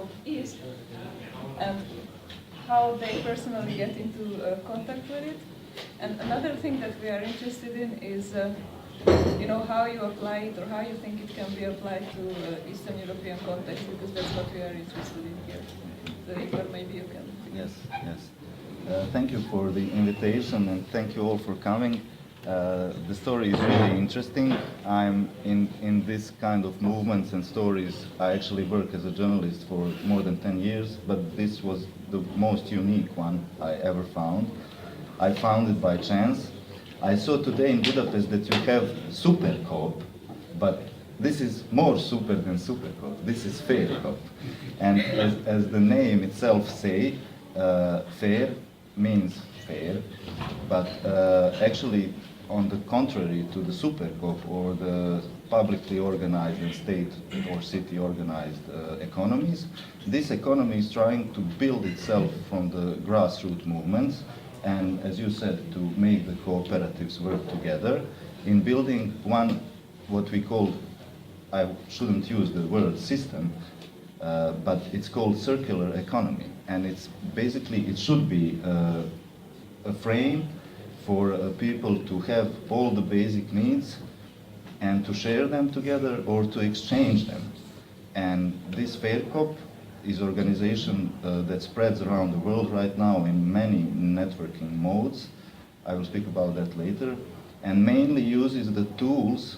FairCoop is, and how they personally get into contact with it. And another thing that we are interested in is how you apply it or how you think it can be applied to Eastern European context, because that's what we are interested in here. So Igor, maybe you can. Yes. Thank you for the invitation, and thank you all for coming. The story is really interesting. I'm in this kind of movements and stories. I actually work as a journalist for more than 10 years, but this was the most unique one I ever found. I found it by chance. I saw today in Budapest that you have FairCoop, but this is more super than FairCoop. This is FairCoop. And as the name itself say, fair means fair, but actually, on the contrary to the FairCoop or the publicly organized and state or city organized economies, this economy is trying to build itself from the grassroots movements, and as you said, to make the cooperatives work together in building one, what we call, I shouldn't use the word system, but it's called circular economy. And it's basically, it should be a frame for people to have all the basic needs and to share them together or to exchange them. And this FairCoop is an organization that spreads around the world right now in many networking modes. I will speak about that later. And mainly uses the tools,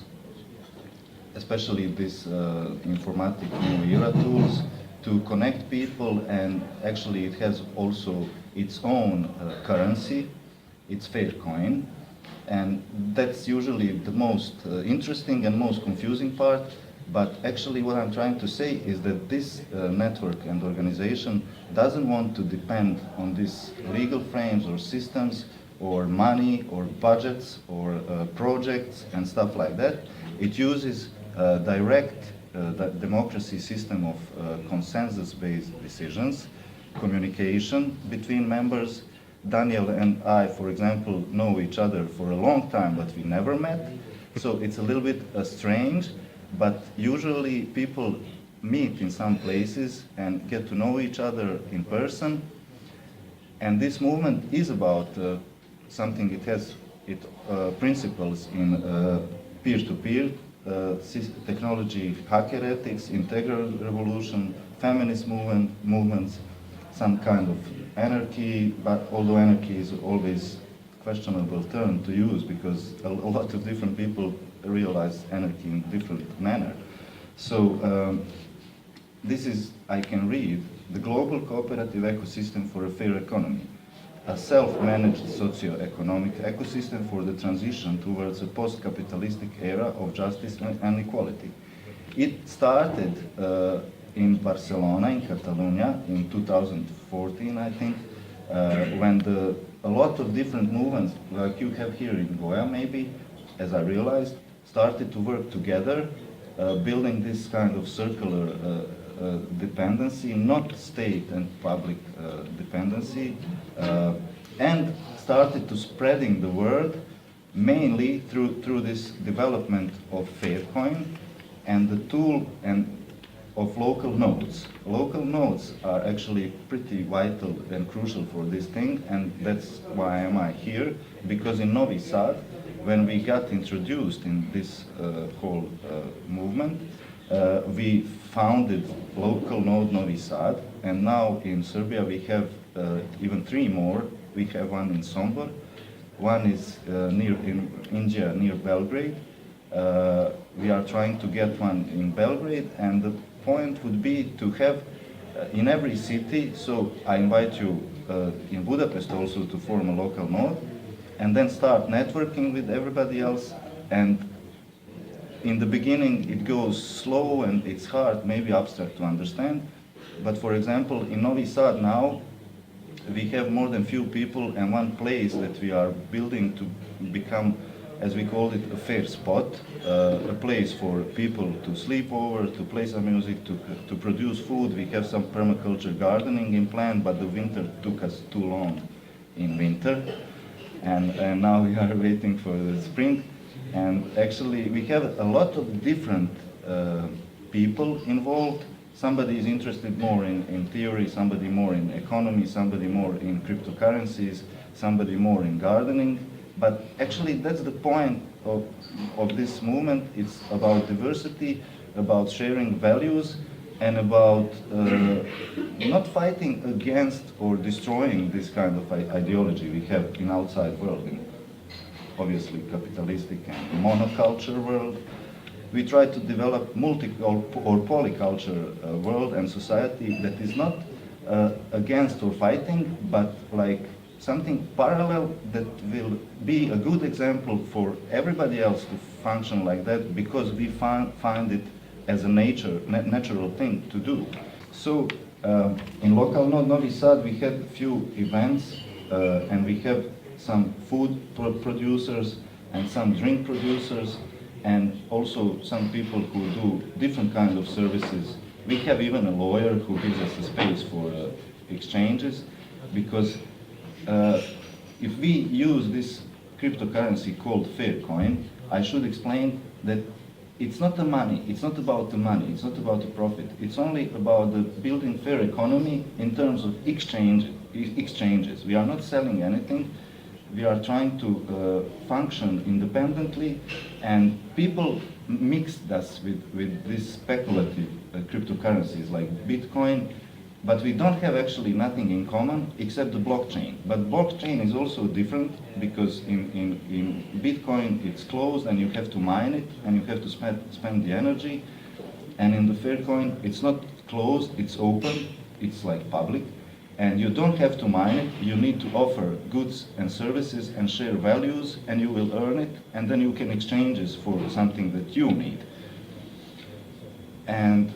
especially this informatic new era tools, to connect people, and actually it has also its own currency. It's FairCoin, and that's usually the most interesting and most confusing part. But actually what I'm trying to say is that this network and organization doesn't want to depend on these legal frames or systems or money or budgets or projects and stuff like that. It uses direct democracy system of consensus-based decisions, communication between members. Daniel and I, for example, know each other for a long time, but we never met. So it's a little bit strange, but usually people meet in some places and get to know each other in person. And this movement is about something, it has principles in peer-to-peer technology, hacker ethics, integral revolution, feminist movements, some kind of anarchy, but although anarchy is always a questionable term to use because a lot of different people realize anarchy in different manner. So this is, I can read, the global cooperative ecosystem for a fair economy, a self-managed socio-economic ecosystem for the transition towards a post-capitalistic era of justice and equality. It started in Barcelona, in Catalonia, in 2014, I think, when a lot of different movements, like you have here in Golya, maybe, as I realized, started to work together, building this kind of circular dependency, not state and public dependency, and started to spreading the word mainly through this development of FairCoin and the tool of local nodes. Local nodes are actually pretty vital and crucial for this thing, and that's why am I here, because in Novi Sad, when we got introduced in this whole movement, we founded local node Novi Sad, and now in Serbia we have even 3 more. We have one in Sombor, one is in India, near Belgrade. We are trying to get one in Belgrade, and the point would be to have in every city, so I invite you in Budapest also to form a local node, and then start networking with everybody else. And in the beginning it goes slow and it's hard, maybe abstract to understand, but for example in Novi Sad now we have more than few people and one place that we are building to become, as we call it, a fair spot, a place for people to sleep over, to play some music, to produce food. We have some permaculture gardening in plan, but the winter took us too long in winter, and now we are waiting for the spring. And actually we have a lot of different people involved. Somebody is interested more in theory, somebody more in economy, somebody more in cryptocurrencies, somebody more in gardening. But actually that's the point of this movement. It's about diversity, about sharing values, and about not fighting against or destroying this kind of ideology we have in outside world, in obviously capitalistic and monoculture world. We try to develop or polyculture world and society that is not against or fighting, but like something parallel that will be a good example for everybody else to function like that, because we find it as a natural thing to do. So in local Novi Sad we had a few events and we have some food producers and some drink producers, and also some people who do different kinds of services. We have even a lawyer who gives us a space for exchanges, because if we use this cryptocurrency called FairCoin, I should explain that it's not the money, it's not about the money, it's not about the profit. It's only about the building fair economy in terms of exchanges. We are not selling anything. We are trying to function independently, and people mixed us with these speculative cryptocurrencies like Bitcoin, but we don't have actually nothing in common except the blockchain. But blockchain is also different, because in Bitcoin it's closed and you have to mine it and you have to spend the energy, and in the FairCoin it's not closed, it's open, it's like public. And you don't have to mine it, you need to offer goods and services and share values, and you will earn it, and then you can exchange it for something that you need. And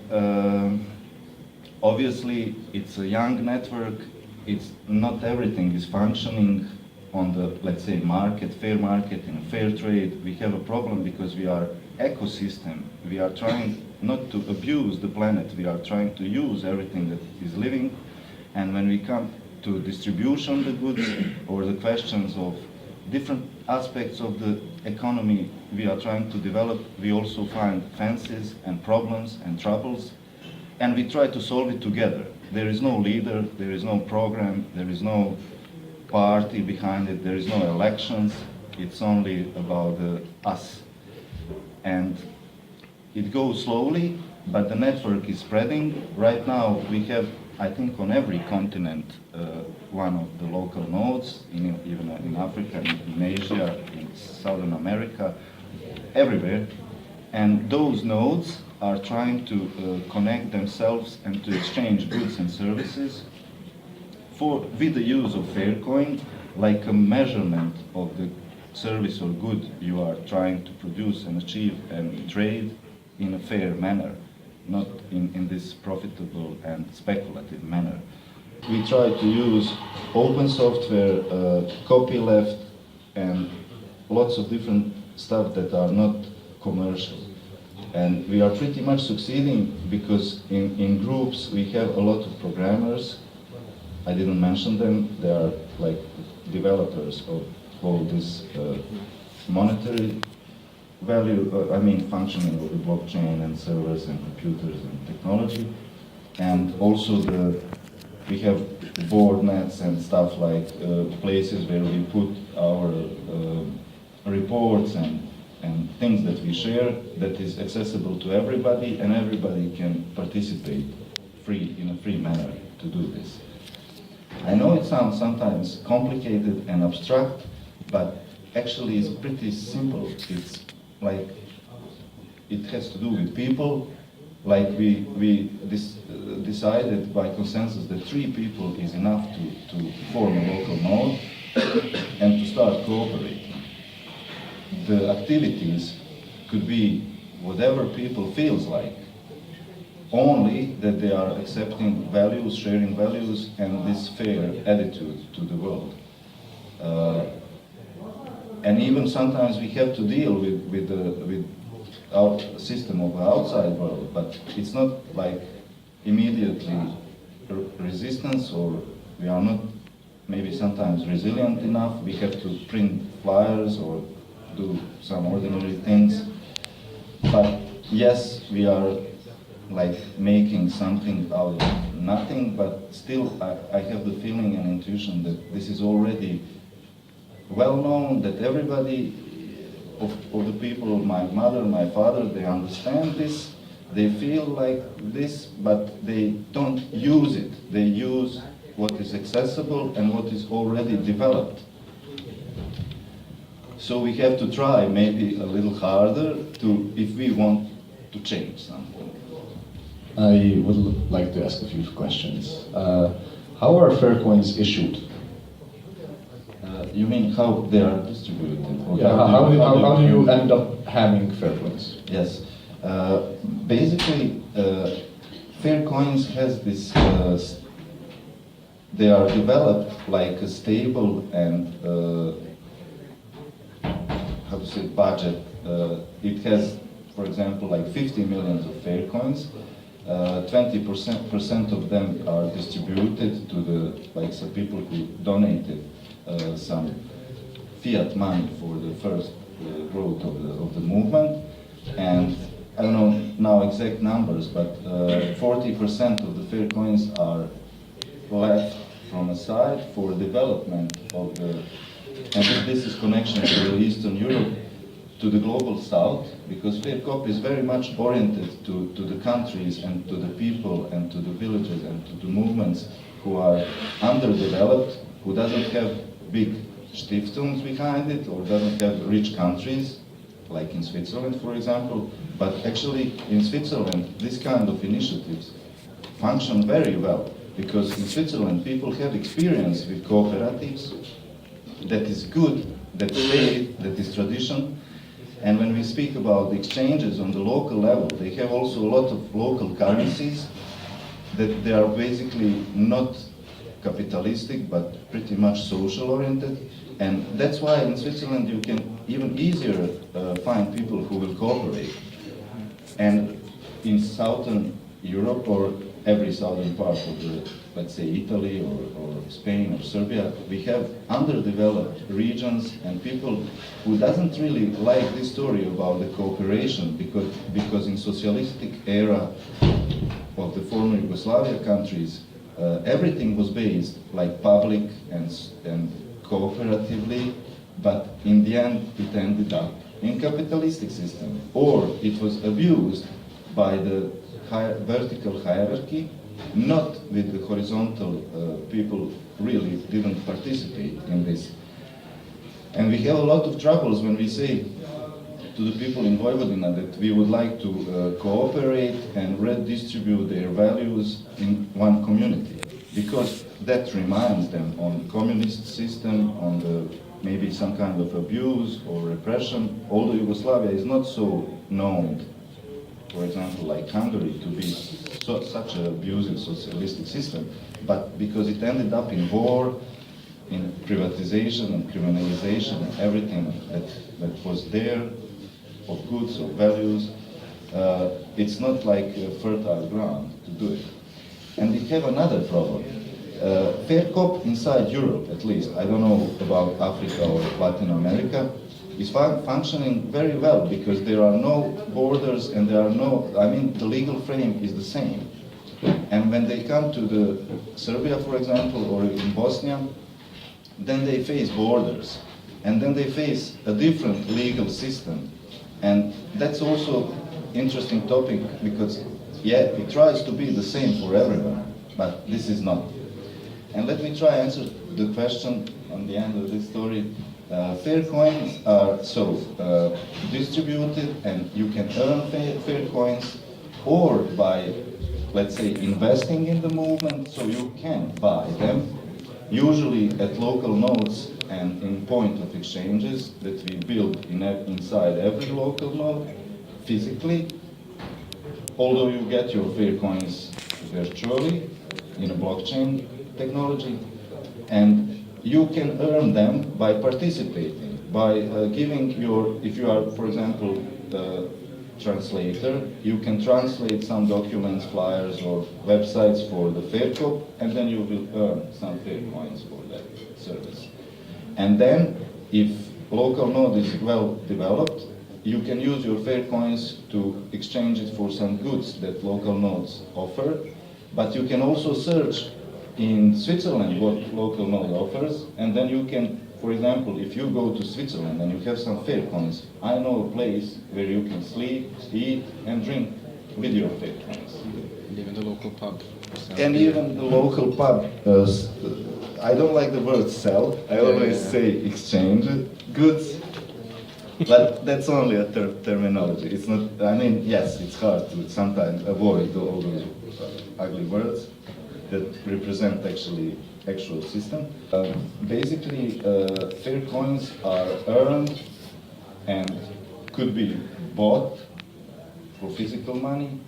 obviously it's a young network, it's not everything is functioning on the, let's say, fair market, in fair trade. We have a problem because we are ecosystem. We are trying not to abuse the planet, we are trying to use everything that is living. And when we come to distribution of the goods or the questions of different aspects of the economy we are trying to develop, we also find fences and problems and troubles, and we try to solve it together. There is no leader, there is no program, there is no party behind it, there is no elections. It's only about us. And it goes slowly, but the network is spreading. Right now we have, I think, on every continent, one of the local nodes, even in Africa, in Asia, in Southern America, everywhere. And those nodes are trying to connect themselves and to exchange goods and services with the use of FairCoin, like a measurement of the service or good you are trying to produce and achieve and trade in a fair manner, not in this profitable and speculative manner. We try to use open software, copyleft, and lots of different stuff that are not commercial. And we are pretty much succeeding because in groups we have a lot of programmers. I didn't mention them. They are like developers of all this monetary value, functioning of the blockchain and servers and computers and technology. And also we have board nets and stuff like places where we put our reports and things that we share that is accessible to everybody, and everybody can participate in a free manner to do this. I know it sounds sometimes complicated and abstract, but actually it's pretty simple. It's like, it has to do with people. Like we decided by consensus that 3 people is enough to form a local node and to start cooperating. The activities could be whatever people feels like, only that they are accepting values, sharing values, and this fair attitude to the world. And even sometimes we have to deal with our system of the outside world, but it's not like immediately resistance, or we are not maybe sometimes resilient enough. We have to print flyers or do some ordinary things. But yes, we are like making something out of nothing, but still I have the feeling and intuition that this is already well known, that everybody of the people, my mother, my father, they understand this, they feel like this, but they don't use it. They use what is accessible and what is already developed. So we have to try maybe a little harder if we want to change something. I would like to ask a few questions. How are FairCoins issued? You mean how they are distributed? Or Yeah, how do you end up having FairCoins? Yes. Basically, FairCoins has this, they are developed like a stable and, how to say, budget. It has, for example, like 50 million of FairCoins. 20% of them are distributed to the some people who donated some fiat money for the first growth of the movement, and I don't know now exact numbers, but 40% of the FairCoins are left from a side for development of the, and this is connection to Eastern Europe, to the global south, because FairCoop is very much oriented to the countries and to the people and to the villages and to the movements who are underdeveloped, who doesn't have big Stiftungen behind it or doesn't have rich countries, like in Switzerland, for example. But actually, in Switzerland, this kind of initiatives function very well, because in Switzerland, people have experience with cooperatives that is good, that's safe, that is tradition. And when we speak about the exchanges on the local level, they have also a lot of local currencies that they are basically not capitalistic, but pretty much social oriented. And that's why in Switzerland you can even easier find people who will cooperate. And in Southern Europe, or every southern part of the, let's say, Italy or Spain or Serbia, we have underdeveloped regions and people who doesn't really like this story about the cooperation, because in socialistic era of the former Yugoslavia countries, everything was based like public and cooperatively, but in the end it ended up in capitalistic system, or it was abused by the vertical hierarchy, not with the horizontal people really didn't participate in this. And we have a lot of troubles when we say to the people in Vojvodina that we would like to cooperate and redistribute their values in one community, because that reminds them on the communist system, on the maybe some kind of abuse or repression, although Yugoslavia is not so known, for example, like Hungary, to be such an abusive socialistic system, but because it ended up in war, in privatization and criminalization and everything that was there, of goods, of values, it's not like a fertile ground to do it. And we have another problem. FairCoop inside Europe, at least, I don't know about Africa or Latin America, is functioning very well, because there are no borders and there are no, I mean, the legal frame is the same. And when they come to the Serbia, for example, or in Bosnia, then they face borders, and then they face a different legal system. And that's also interesting topic, because yeah, it tries to be the same for everyone, but this is not. And let me try answer the question on the end of this story. FairCoins are distributed, and you can earn FairCoins, or by, let's say, investing in the movement, so you can buy them, usually at local nodes and in point of exchanges that we build inside every local node physically, although you get your FairCoins virtually in a blockchain technology, and you can earn them by participating, by giving your, if you are, for example, the translator, you can translate some documents, flyers, or websites for the FairCoop, and then you will earn some FairCoins for that service. And then, if local node is well developed, you can use your FairCoins to exchange it for some goods that local nodes offer, but you can also search in Switzerland what local node offers, and then you can, for example, if you go to Switzerland and you have some FairCoins, I know a place where you can sleep, eat, and drink with your FairCoins. And even the local pub. And even the local pub, I don't like the word sell, I always say exchange goods, but that's only a terminology. It's not, I mean, yes, it's hard to sometimes avoid all those ugly words that represent actual system. Basically, FairCoins are earned and could be bought for physical money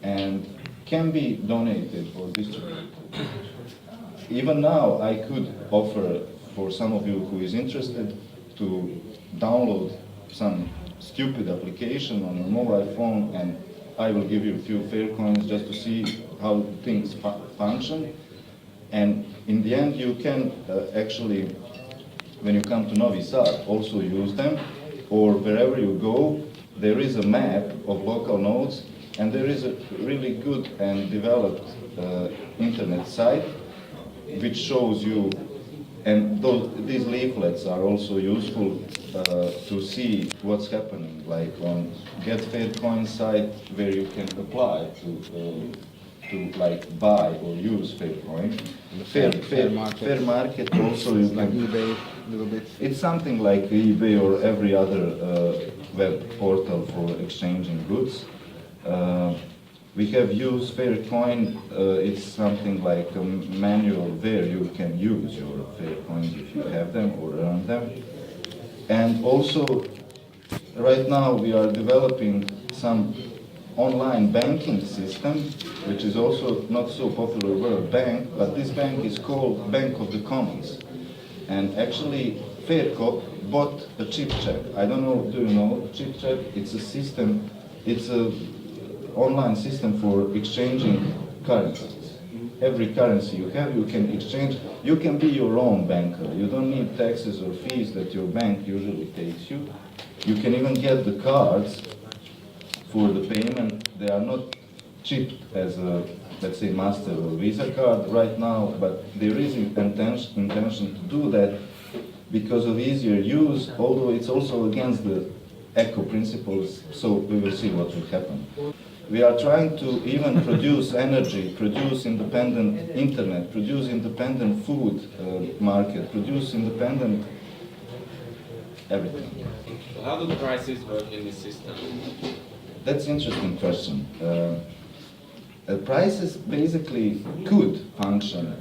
and can be donated or distributed. Even now, I could offer for some of you who is interested to download some stupid application on your mobile phone, and I will give you a few FairCoins just to see how things function. And in the end, you can actually, when you come to Novi Sad, also use them, or wherever you go, there is a map of local nodes, and there is a really good and developed internet site which shows you, and these leaflets are also useful to see what's happening, like on Get FairCoin site where you can apply to like buy or use FairCoin. Fair market also you Like can. eBay, a little bit. It's something like eBay or every other web portal for exchanging goods. We have used FairCoin. It's something like a manual where you can use your FairCoins if you have them or earn them. And also, right now we are developing some online banking system, which is also not so popular word bank, but this bank is called Bank of the Commons. And actually, FairCoop bought a chip check. I don't know, do you know chip check? It's a system, it's a online system for exchanging currencies. Every currency you have, you can exchange. You can be your own banker. You don't need taxes or fees that your bank usually takes you. You can even get the cards for the payment. They are not chipped as a, let's say, Master or Visa card right now, but there is intention to do that because of easier use, although it's also against the eco principles, so we will see what will happen. We are trying to even produce energy, produce independent internet, produce independent food market, produce independent everything. How do the prices work in this system? That's an interesting question. Prices basically could function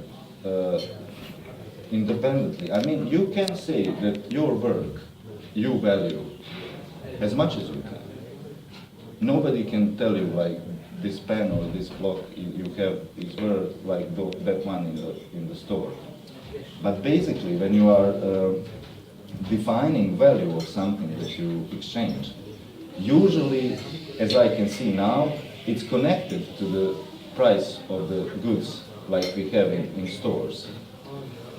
independently. I mean, you can say that your work, you value as much as you can. Nobody can tell you like this pen or this clock you have is worth like that one in the store. But basically, when you are defining value of something that you exchange, usually, as I can see now, it's connected to the price of the goods like we have in stores.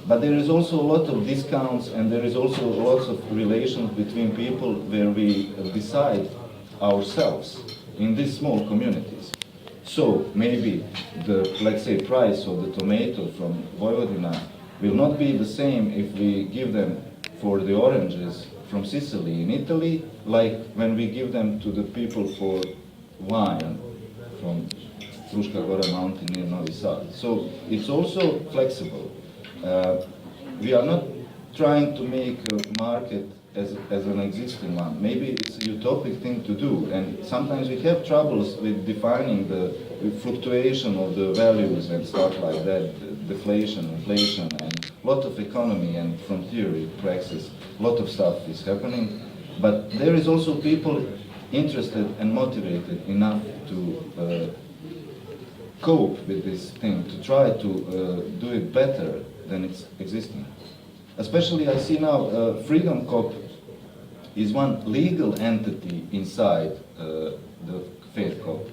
But there is also a lot of discounts, and there is also lots of relations between people where we decide ourselves in these small communities. So maybe the, let's say, price of the tomato from Vojvodina will not be the same if we give them for the oranges from Sicily in Italy, like when we give them to the people for wine from Fruška Gora mountain near Novi Sad. So it's also flexible. We are not trying to make a market as an existing one. Maybe it's a utopic thing to do, and sometimes we have troubles with defining the fluctuation of the values and stuff like that, deflation, inflation, and a lot of economy and from theory, praxis, a lot of stuff is happening. But there is also people interested and motivated enough to cope with this thing, to try to do it better than it's existing. Especially I see now Freedom Cop is one legal entity inside the FairCoop,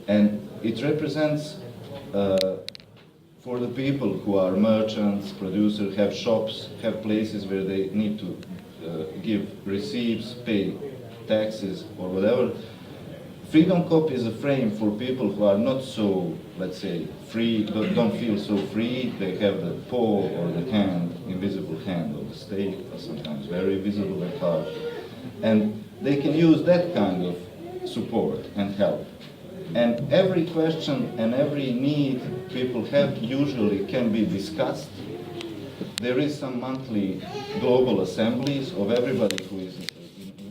and it represents for the people who are merchants, producers, have shops, have places where they need to give receipts, pay taxes or whatever. Freedom Cop is a frame for people who are not so, let's say, free, don't feel so free. They have the paw or the hand, invisible hand of the state, or sometimes very visible and harsh. And they can use that kind of support and help. And every question and every need people have usually can be discussed. There is some monthly global assemblies of everybody who is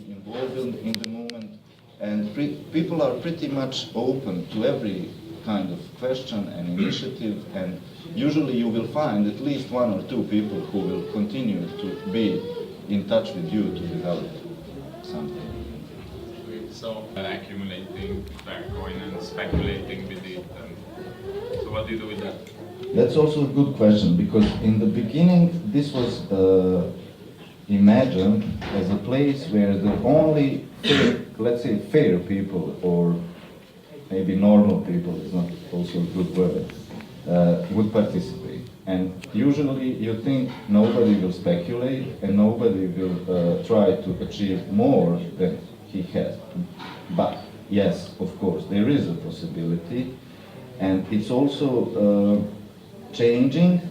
involved in the movement. And people are pretty much open to every kind of question and initiative, and usually you will find at least one or two people who will continue to be in touch with you to develop something. So accumulating FairCoin and speculating with it, and so what do you do with that? That's also a good question, because in the beginning this was imagined as a place where the only fair, let's say fair people, or maybe normal people is not also a good word, would participate. And usually you think nobody will speculate and nobody will try to achieve more than he has. But yes, of course, there is a possibility, and it's also changing,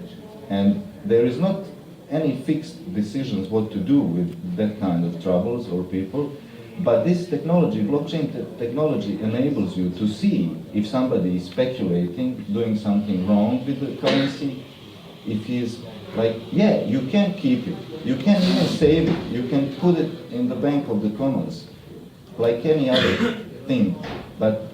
and there is not any fixed decisions what to do with that kind of troubles or people. But this technology, blockchain technology, enables you to see if somebody is speculating, doing something wrong with the currency. If he's like, yeah, you can keep it, you can even save it, you can put it in the Bank of the Commons, like any other thing. But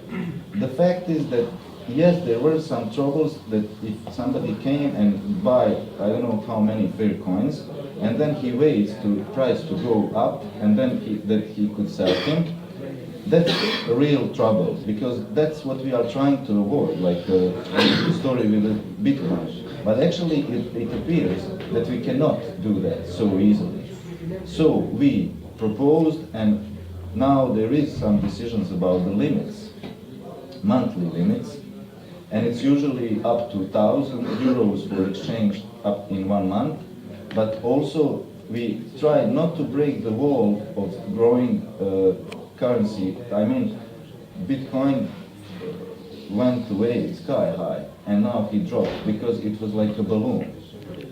the fact is that, yes, there were some troubles that if somebody came and buy, I don't know how many FairCoins, and then he waits to price to go up, and then he could sell them, that's a real trouble, because that's what we are trying to avoid, like the story with the Bitcoin. But actually it appears that we cannot do that so easily. So we proposed, and now there is some decisions about the limits, monthly limits, and it's usually up to 1,000 euros for exchange up in 1 month. But also we try not to break the wall of growing currency. I mean, Bitcoin went away sky high, and now he dropped because it was like a balloon.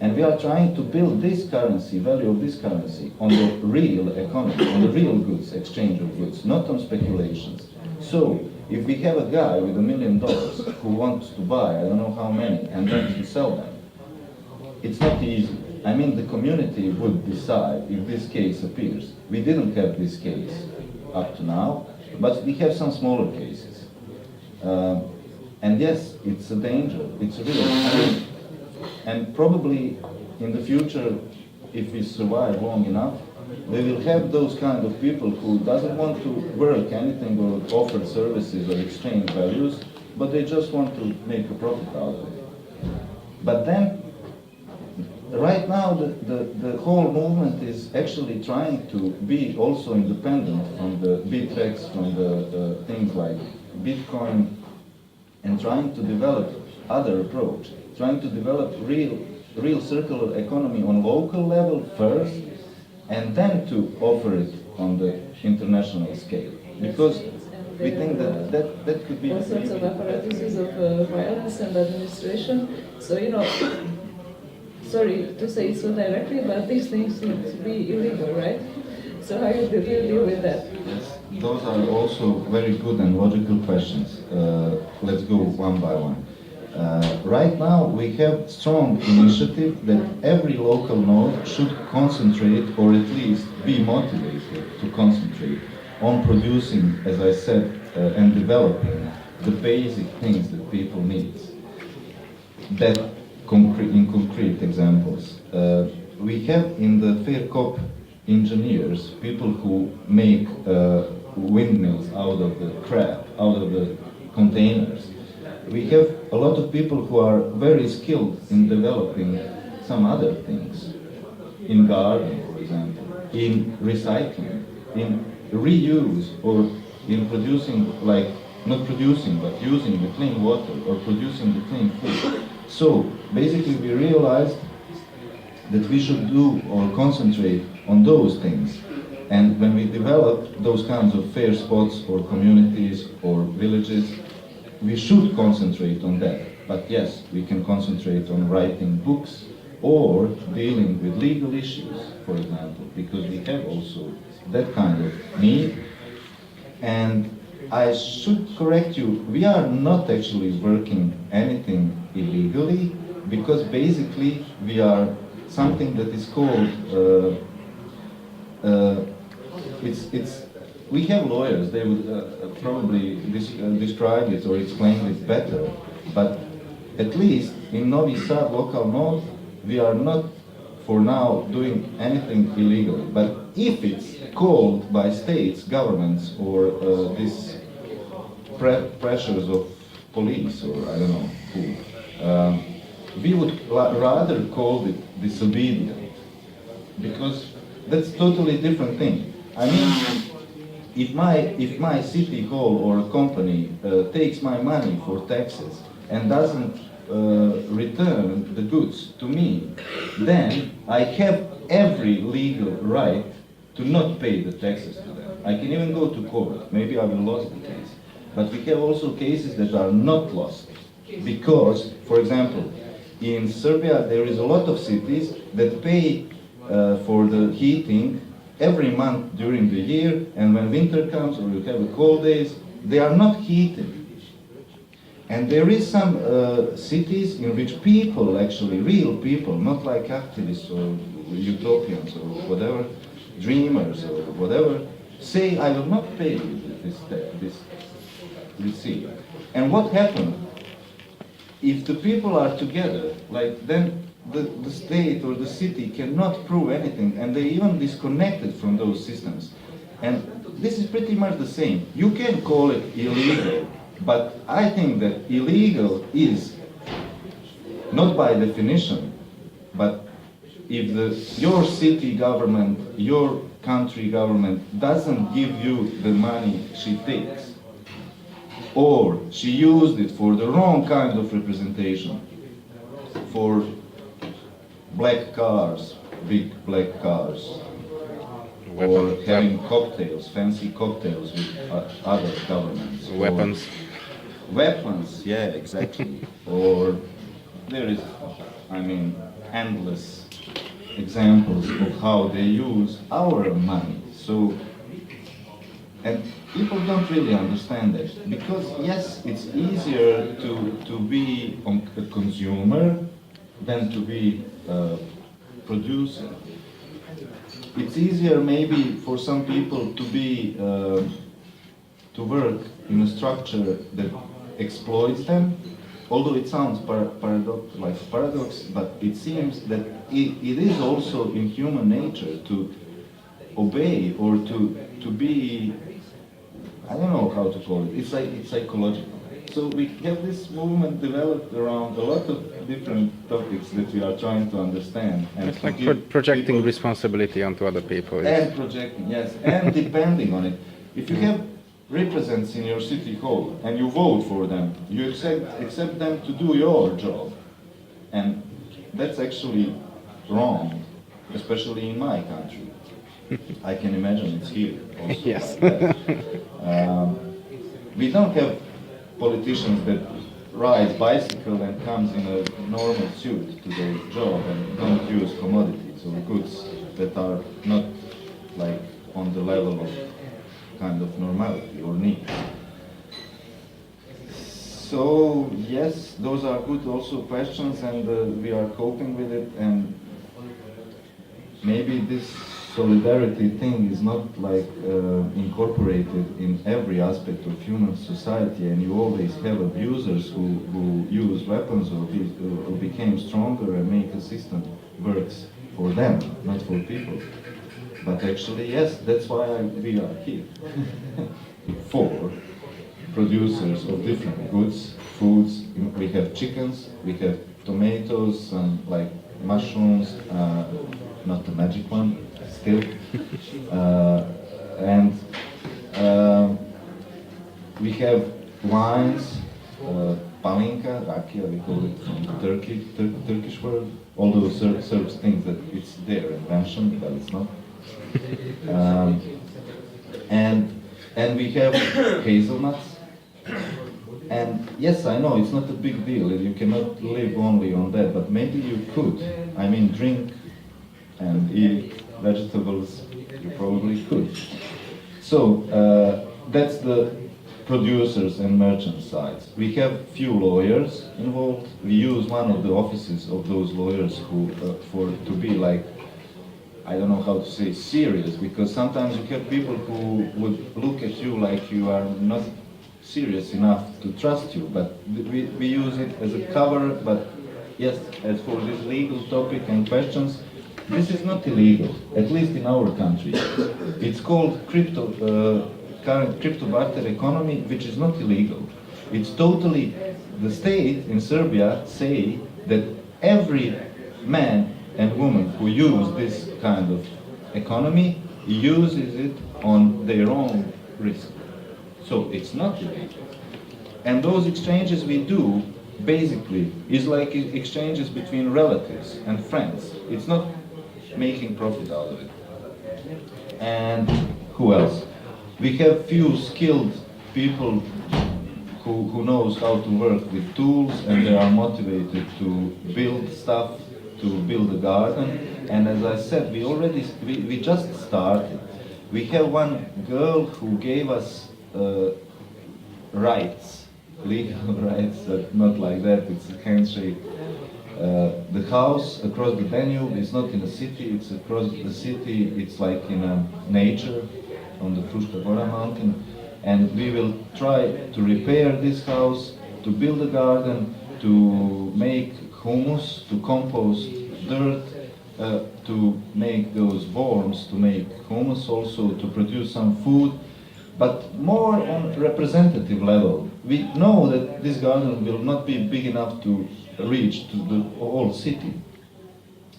And we are trying to build this currency, value of this currency, on the real economy, on the real goods, exchange of goods, not on speculations. So if we have a guy with $1 million who wants to buy, I don't know how many, and then to sell them, it's not easy. I mean, the community would decide if this case appears. We didn't have this case up to now, but we have some smaller cases. And yes, it's a danger, it's a real, I mean, and probably in the future, if we survive long enough, we will have those kind of people who doesn't want to work anything or offer services or exchange values, but they just want to make a profit out of it. But then, right now, the whole movement is actually trying to be also independent from the Bitrex, from the things like Bitcoin, and trying to develop other approach, trying to develop real circular economy on local level first, and then to offer it on the international scale. Because we think that could be all sorts of apparatuses of violence and administration. So, you know, sorry to say it so directly, but these things seem to be illegal, right? So how do you deal with that? Yes, those are also very good and logical questions. Let's go one by one. Right now we have strong initiative that every local node should concentrate, or at least be motivated to concentrate on producing, as I said, and developing the basic things that people need. That in concrete examples, we have in the FairCoop engineers, people who make windmills out of the crap, out of the containers. We have a lot of people who are very skilled in developing some other things, in gardening, for example, in recycling, in reuse, or in producing, like, not producing, but using the clean water, or producing the clean food. So, basically we realized that we should do or concentrate on those things. And when we develop those kinds of fair spots or communities or villages, we should concentrate on that. But yes, we can concentrate on writing books or dealing with legal issues, for example, because we have also that kind of need. And I should correct you, we are not actually working anything illegally, because basically we are something that is called, we have lawyers, they would probably describe it or explain it better, but at least in Novi Sad, local north, we are not for now doing anything illegal. But if it's called by states, governments, or these pressures of police, or I don't know who, we would rather call it disobedient, because that's totally different thing. I mean, if my city hall or a company takes my money for taxes and doesn't return the goods to me, then I have every legal right to not pay the taxes to them. I can even go to court. Maybe I will lose the case. But we have also cases that are not lost. Because, for example, in Serbia there is a lot of cities that pay for the heating every month during the year, and when winter comes or you have a cold days, they are not heated. And there is some cities in which people, actually real people, not like activists or utopians or whatever, dreamers or whatever, say, I will not pay you this receipt. And what happened? If the people are together, like then the state or the city cannot prove anything, and they even disconnected from those systems. And this is pretty much the same. You can call it illegal, but I think that illegal is, not by definition, but if your city government, your country government doesn't give you the money she takes, or she used it for the wrong kind of representation, for black cars, big black cars, or having cocktails, fancy cocktails with other governments. Weapons. Weapons, yeah, exactly. Or there is, I mean, endless examples of how they use our money. So, and people don't really understand that, because yes, it's easier to be a consumer than to be a producer. It's easier maybe for some people to be to work in a structure that exploits them, although it sounds paradox, but it seems that it is also in human nature to obey or to be, I don't know how to call it, it's psychological. So we have this movement developed around a lot of different topics that we are trying to understand. And It's like projecting people, responsibility onto other people. and projecting, yes, and depending on it. If you have representatives in your city hall and you vote for them, you accept them to do your job. And that's actually wrong, especially in my country. I can imagine it's here also. Yes. Like that. We don't have politicians that ride bicycle and comes in a normal suit to their job and don't use commodities or goods that are not like on the level of kind of normality or need. So yes, those are good also questions, and we are coping with it, and maybe this solidarity thing is not like incorporated in every aspect of human society, and you always have abusers who use weapons or who became stronger and make a system works for them, not for people. But actually, yes, that's why we are here. For producers of different goods, foods, we have chickens, we have tomatoes, some like mushrooms, not the magic one, still, and we have wines, palinka, rakia, we call it from the Turkish word, although Serbs think that it's their invention, but it's not. Um, and we have hazelnuts. And yes, I know it's not a big deal. You cannot live only on that, but maybe you could. I mean, drink and eat vegetables. You probably could. So that's the producers and merchant sides. We have few lawyers involved. We use one of the offices of those lawyers who to be like, I don't know how to say, serious, because sometimes you have people who would look at you like you are not serious enough to trust you, but we use it as a cover. But yes, as for this legal topic and questions, this is not illegal, at least in our country. It's called current crypto barter economy, which is not illegal. It's totally, the state in Serbia say that every man and woman who use this kind of economy uses it on their own risk. So it's not illegal. And those exchanges we do, basically, is like exchanges between relatives and friends. It's not making profit out of it. And who else? We have few skilled people who knows how to work with tools, and they are motivated to build stuff, to build a garden. And as I said, we just started. We have one girl who gave us rights, legal rights, but not like that, it's a handshake. The house across the Danube is not in a city, it's across the city, it's like in a nature on the Fruška Gora mountain. And we will try to repair this house, to build a garden, to make humus, to compost dirt, to make those worms, to make humus also, to produce some food, but more on representative level. We know that this garden will not be big enough to reach to the whole city,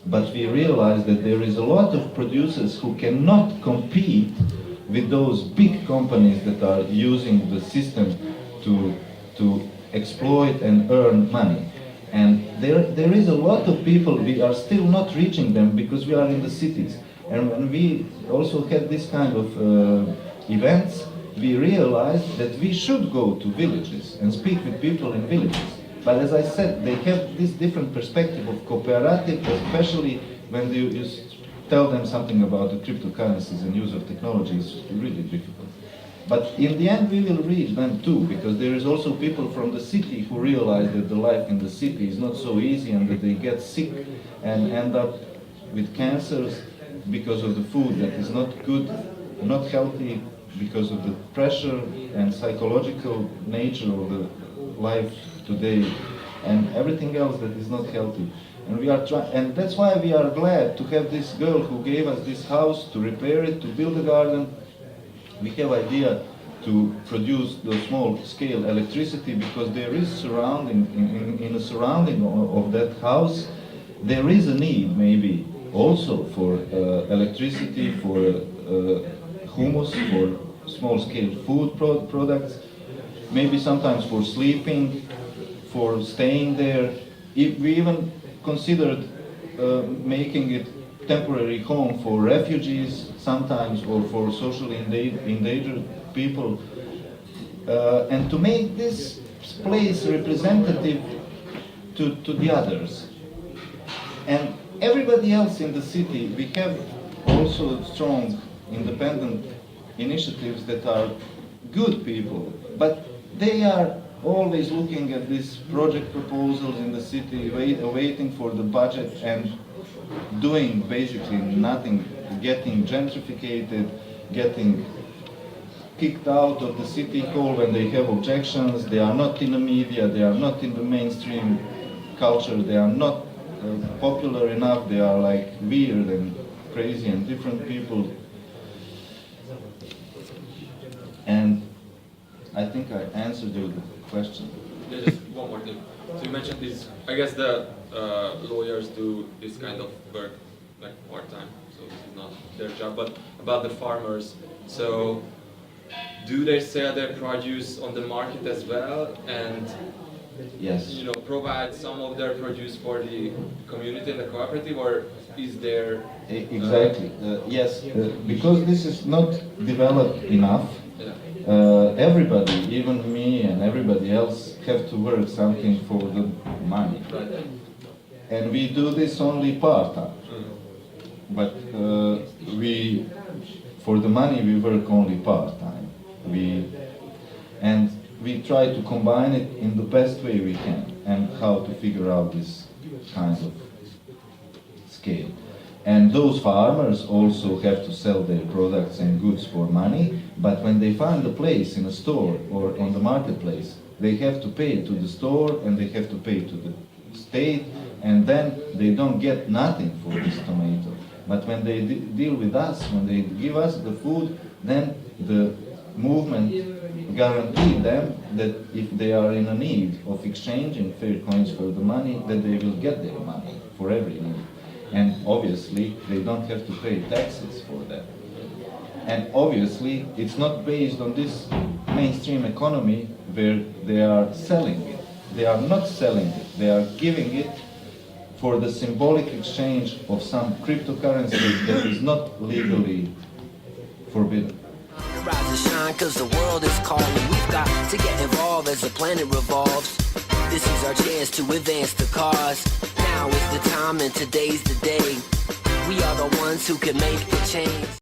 but we realize that there is a lot of producers who cannot compete with those big companies that are using the system to exploit and earn money. And there is a lot of people, we are still not reaching them because we are in the cities. And when we also had this kind of events, we realized that we should go to villages and speak with people in villages. But as I said, they have this different perspective of cooperative, especially when you tell them something about the cryptocurrencies and use of technology is really difficult. But in the end, we will reach them too, because there is also people from the city who realize that the life in the city is not so easy and that they get sick and end up with cancers because of the food that is not good, not healthy, because of the pressure and psychological nature of the life today and everything else that is not healthy. And we are and that's why we are glad to have this girl who gave us this house to repair it, to build a garden. We have idea to produce the small-scale electricity because there is surrounding in the surrounding of that house, there is a need maybe also for electricity, for humus, for small-scale food products, maybe sometimes for sleeping, for staying there. We even considered making it temporary home for refugees sometimes, or for socially endangered people, and to make this place representative to the others. And everybody else in the city, we have also strong independent initiatives that are good people, but they are always looking at these project proposals in the city, waiting for the budget and doing basically nothing, getting gentrified, getting kicked out of the city hall when they have objections. They are not in the media, they are not in the mainstream culture, they are not popular enough, they are like weird and crazy and different people. And I think I answered your question. Yeah, just one more thing. So you mentioned this, I guess the lawyers do this kind of work like part-time, so this is not their job, but about the farmers. So do they sell their produce on the market as well? And Yes. you know, provide some of their produce for the community and the cooperative, or is there? Exactly. Yes, because this is not developed enough. Yeah. Everybody, even me and everybody else, have to work something for the money. Right. And we do this only part-time. But for the money, we work only part-time. And we try to combine it in the best way we can, and how to figure out this kind of scale. And those farmers also have to sell their products and goods for money, but when they find a place in a store or on the marketplace, they have to pay to the store and they have to pay to the state, and then they don't get nothing for this tomato. But when they deal with us, when they give us the food, then the movement guaranteed them that if they are in a need of exchanging FairCoins for the money, that they will get their money for every need. And obviously, they don't have to pay taxes for that. And obviously, it's not based on this mainstream economy where they are selling it. They are not selling it, they are giving it for the symbolic exchange of some cryptocurrency that is not legally forbidden. Rise and shine, cause the world is calling. We've got to get involved as the planet revolves. This is our chance to advance the cause. Now is the time and today's the day. We are the ones who can make the change.